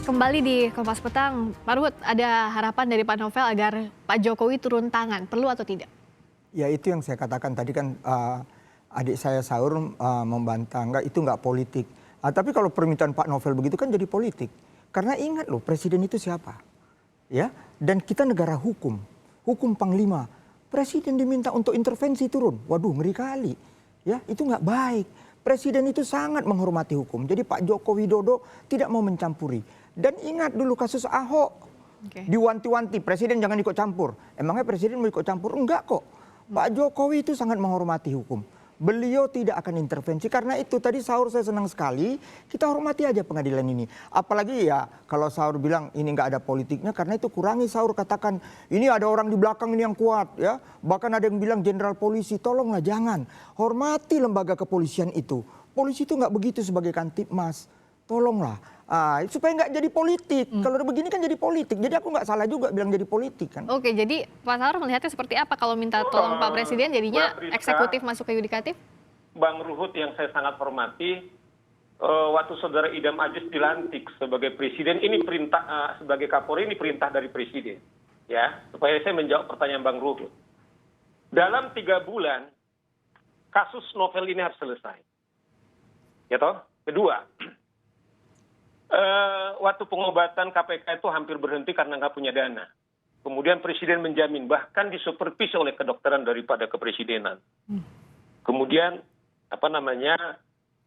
Kembali di Kompas Petang, Pak Ruhut, ada harapan dari Pak Novel agar Pak Jokowi turun tangan, perlu atau tidak? Ya itu yang saya katakan tadi kan adik saya Saur membantah, itu nggak politik. Tapi kalau permintaan Pak Novel begitu kan jadi politik. Karena ingat loh presiden itu siapa? Ya, dan kita negara hukum, hukum panglima. Presiden diminta untuk intervensi turun, waduh ngeri kali. Ya itu nggak baik. Presiden itu sangat menghormati hukum. Jadi Pak Joko Widodo tidak mau mencampuri. Dan ingat dulu kasus Ahok. Diwanti-wanti, presiden jangan ikut campur. Emangnya presiden mau ikut campur? Enggak kok. Pak Jokowi itu sangat menghormati hukum. Beliau tidak akan intervensi. Karena itu tadi Saur saya senang sekali. Kita hormati aja pengadilan ini. Apalagi ya kalau Saur bilang ini nggak ada politiknya. Karena itu kurangi Saur katakan ini ada orang di belakang ini yang kuat. Ya. Bahkan ada yang bilang jenderal polisi. Tolonglah jangan. Hormati lembaga kepolisian itu. Polisi itu nggak begitu sebagai Kantipmas. Tolonglah. Supaya nggak jadi politik. Kalau begini kan jadi politik. Jadi aku nggak salah juga bilang jadi politik kan. Oke, jadi Pak Saur melihatnya seperti apa kalau minta tolong Pak Presiden jadinya eksekutif masuk ke yudikatif? Bang Ruhut yang saya sangat hormati, waktu saudara Idam Aziz dilantik sebagai presiden, ini perintah sebagai Kapolri, ini perintah dari presiden. Ya, supaya saya menjawab pertanyaan Bang Ruhut. Dalam 3 bulan, kasus novel ini harus selesai. Ya toh? Kedua, waktu pengobatan KPK itu hampir berhenti karena nggak punya dana. Kemudian presiden menjamin, bahkan disupervisi oleh kedokteran daripada kepresidenan. Kemudian,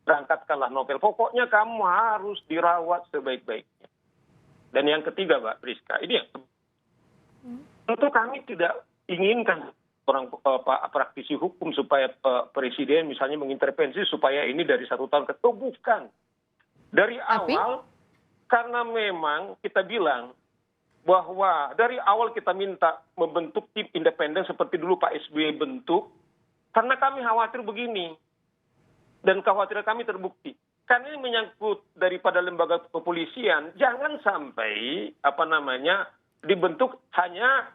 berangkatkanlah novel. Pokoknya kamu harus dirawat sebaik-baiknya. Dan yang ketiga, Mbak Priska, ini yang tentu kami tidak inginkan orang praktisi hukum supaya presiden misalnya mengintervensi supaya ini dari 1 tahun ke bukan. Dari awal, karena memang kita bilang bahwa dari awal kita minta membentuk tim independen seperti dulu Pak SBY bentuk, karena kami khawatir begini, dan kekhawatiran kami terbukti. Karena ini menyangkut daripada lembaga kepolisian, jangan sampai dibentuk hanya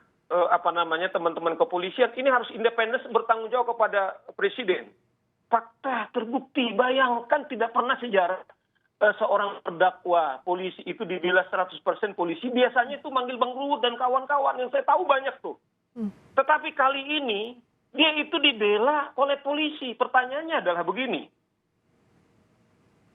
teman-teman kepolisian, ini harus independen bertanggung jawab kepada presiden. Fakta terbukti, bayangkan tidak pernah sejarah seorang terdakwa polisi itu dibela 100% polisi, biasanya itu manggil Bang Ruhut dan kawan-kawan yang saya tahu banyak tuh. Tetapi kali ini dia itu dibela oleh polisi. Pertanyaannya adalah begini,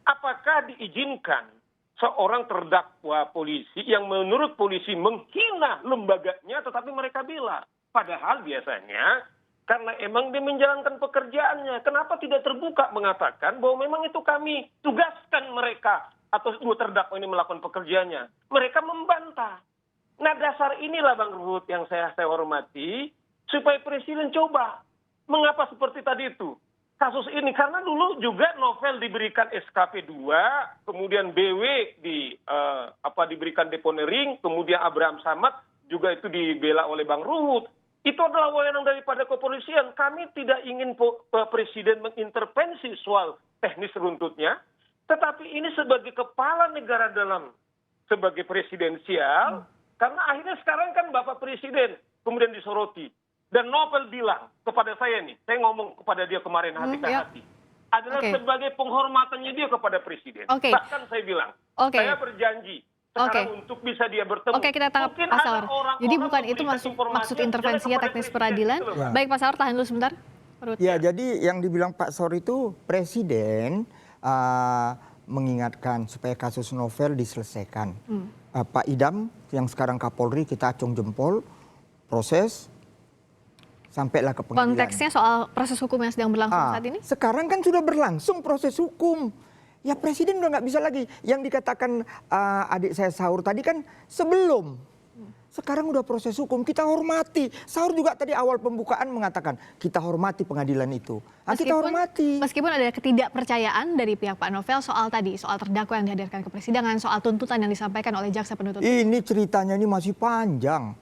apakah diizinkan seorang terdakwa polisi yang menurut polisi menghina lembaganya tetapi mereka bela? Padahal biasanya karena emang dia menjalankan pekerjaannya. Kenapa tidak terbuka mengatakan bahwa memang itu kami tugaskan mereka atau 2 terdakwa ini melakukan pekerjaannya. Mereka membantah. Nah dasar inilah Bang Ruhut yang saya hormati, supaya presiden coba. Mengapa seperti tadi itu? Kasus ini, karena dulu juga novel diberikan SKP 2, kemudian BW diberikan deponering, kemudian Abraham Samad juga itu dibela oleh Bang Ruhut. Itu adalah wewenang daripada kepolisian. Kami tidak ingin presiden mengintervensi soal teknis runtutnya, tetapi ini sebagai kepala negara sebagai presidensial, karena akhirnya sekarang kan Bapak Presiden kemudian disoroti. Dan Novel bilang kepada saya nih, saya ngomong kepada dia kemarin hati ke hati, adalah sebagai penghormatannya dia kepada presiden. Bahkan saya bilang, saya berjanji, untuk bisa dia bertemu. Kita tangkap Pak Saur. Jadi bukan itu maksud intervensinya teknis peradilan. Baik Pak Saur, tahan dulu sebentar. Ya, jadi yang dibilang Pak Saur itu presiden mengingatkan supaya kasus novel diselesaikan. Pak Idam yang sekarang Kapolri kita acung jempol, proses sampailah ke pengadilan. Konteksnya soal proses hukum yang sedang berlangsung saat ini? Sekarang kan sudah berlangsung proses hukum. Ya presiden udah nggak bisa lagi. Yang dikatakan adik saya Saur tadi kan sebelum. Sekarang udah proses hukum, kita hormati. Saur juga tadi awal pembukaan mengatakan kita hormati pengadilan itu. Kita hormati. Meskipun ada ketidakpercayaan dari pihak Pak Novel soal terdakwa yang dihadirkan ke persidangan, soal tuntutan yang disampaikan oleh jaksa penuntut. Ini ceritanya ini masih panjang.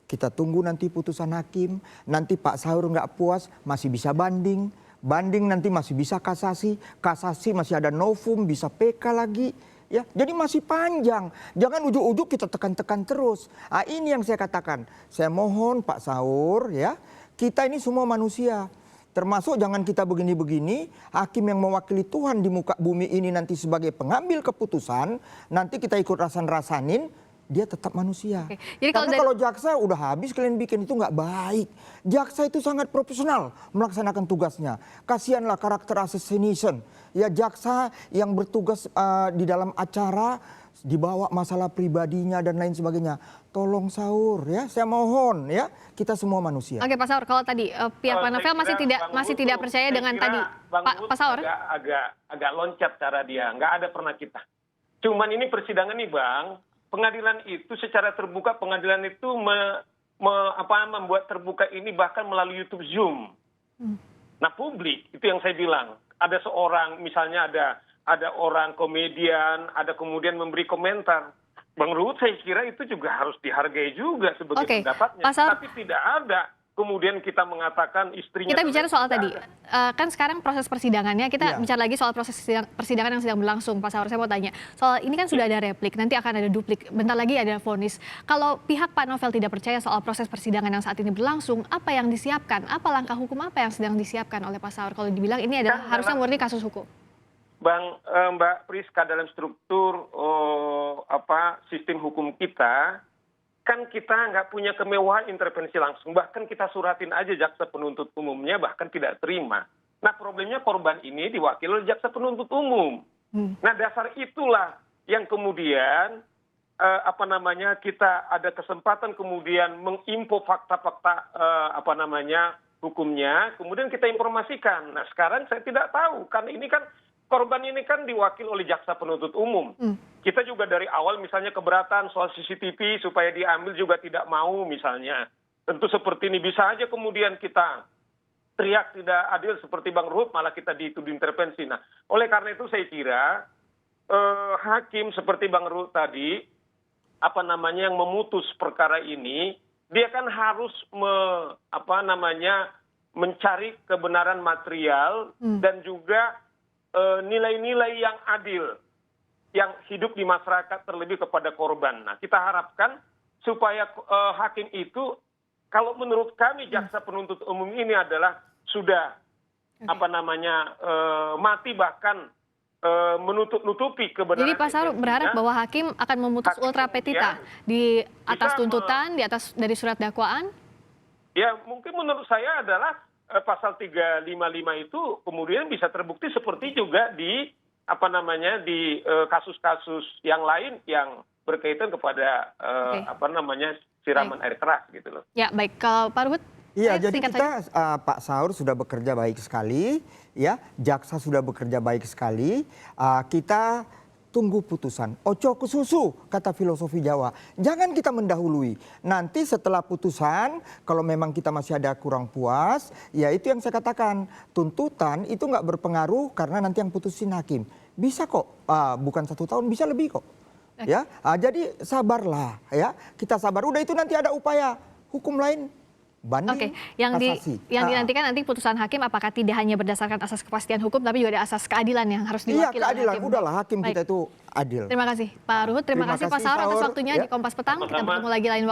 Kita tunggu nanti putusan hakim. Nanti Pak Saur nggak puas masih bisa banding. Banding nanti masih bisa kasasi, kasasi masih ada novum, bisa PK lagi. Ya, jadi masih panjang. Jangan ujuk-ujuk kita tekan-tekan terus. Ini yang saya katakan. Saya mohon Pak Saur ya, kita ini semua manusia. Termasuk jangan kita begini-begini, hakim yang mewakili Tuhan di muka bumi ini nanti sebagai pengambil keputusan, nanti kita ikut rasanin, dia tetap manusia. Oke. Jadi Karena kalau jaksa udah habis kalian bikin itu nggak baik. Jaksa itu sangat profesional melaksanakan tugasnya. Kasihanlah karakter assassination. Ya jaksa yang bertugas di dalam acara dibawa masalah pribadinya dan lain sebagainya. Tolong Saur ya, saya mohon ya, kita semua manusia. Oke Pak Saur, kalau tadi pihak Pak Novel masih tidak percaya dengan tadi Pak Saur. Agak loncat cara dia, nggak ada pernah kita. Cuman ini persidangan nih Bang, pengadilan itu secara terbuka, pengadilan itu membuat terbuka ini bahkan melalui YouTube Zoom. Nah publik itu yang saya bilang, ada seorang misalnya ada orang komedian, ada kemudian memberi komentar. Bang Ruhut saya kira itu juga harus dihargai juga sebagai pendapatnya. Tapi tidak ada kemudian kita mengatakan istrinya. Kita bicara soal tadi, kan sekarang proses persidangannya, kita bicara lagi soal proses persidangan yang sedang berlangsung. Pak Saur, saya mau tanya, soal ini kan sudah ada replik, nanti akan ada duplik, bentar lagi ada vonis. Kalau pihak Pak Novel tidak percaya soal proses persidangan yang saat ini berlangsung, apa yang disiapkan? Apa langkah hukum apa yang sedang disiapkan oleh Pak Saur? Kalau dibilang ini adalah harusnya murni kasus hukum. Mbak Priska, dalam struktur sistem hukum kita, kan kita nggak punya kemewahan intervensi langsung. Bahkan kita suratin aja jaksa penuntut umumnya, bahkan tidak terima. Nah problemnya korban ini diwakili oleh jaksa penuntut umum. Nah dasar itulah yang kemudian kita ada kesempatan kemudian menginfo fakta-fakta hukumnya, kemudian kita informasikan. Nah sekarang saya tidak tahu, karena ini kan korban ini kan diwakil oleh jaksa penuntut umum. Kita juga dari awal misalnya keberatan soal CCTV supaya diambil juga tidak mau misalnya. Tentu seperti ini bisa aja kemudian kita teriak tidak adil seperti Bang Ruhut, malah kita dituduh intervensi. Nah oleh karena itu saya kira hakim seperti Bang Ruhut tadi, yang memutus perkara ini, dia kan harus mencari kebenaran material dan juga nilai-nilai yang adil yang hidup di masyarakat terlebih kepada korban. Nah, kita harapkan supaya hakim itu, kalau menurut kami jaksa penuntut umum ini adalah sudah mati bahkan menutupi kebenaran. Jadi Pak Saur berharap bahwa hakim akan memutus ultra petita di atas tuntutan, di atas dari surat dakwaan? Ya, mungkin menurut saya adalah pasal 355 itu kemudian bisa terbukti seperti juga di kasus-kasus yang lain yang berkaitan kepada siraman air keras gitu loh. Ya, baik. Kalau Pak Ruhut? Iya, jadi kita Pak Saur sudah bekerja baik sekali, ya, jaksa sudah bekerja baik sekali. Kita tunggu putusan. Ojo ke susu, kata filosofi Jawa. Jangan kita mendahului. Nanti setelah putusan, kalau memang kita masih ada kurang puas, ya itu yang saya katakan. Tuntutan itu nggak berpengaruh karena nanti yang putusin hakim. Bisa kok, bukan 1 tahun, bisa lebih kok. Ya, jadi sabarlah, ya. Kita sabar. Udah itu nanti ada upaya hukum lain. Banding, yang dinantikan nanti putusan hakim apakah tidak hanya berdasarkan asas kepastian hukum tapi juga ada asas keadilan yang harus diwakili oleh keadilan. hakim. Udahlah hakim kita itu adil. Terima kasih Pak Ruhut, terima kasih Pak Saur atas waktunya di Kompas Petang. Kita bertemu lagi lain waktu.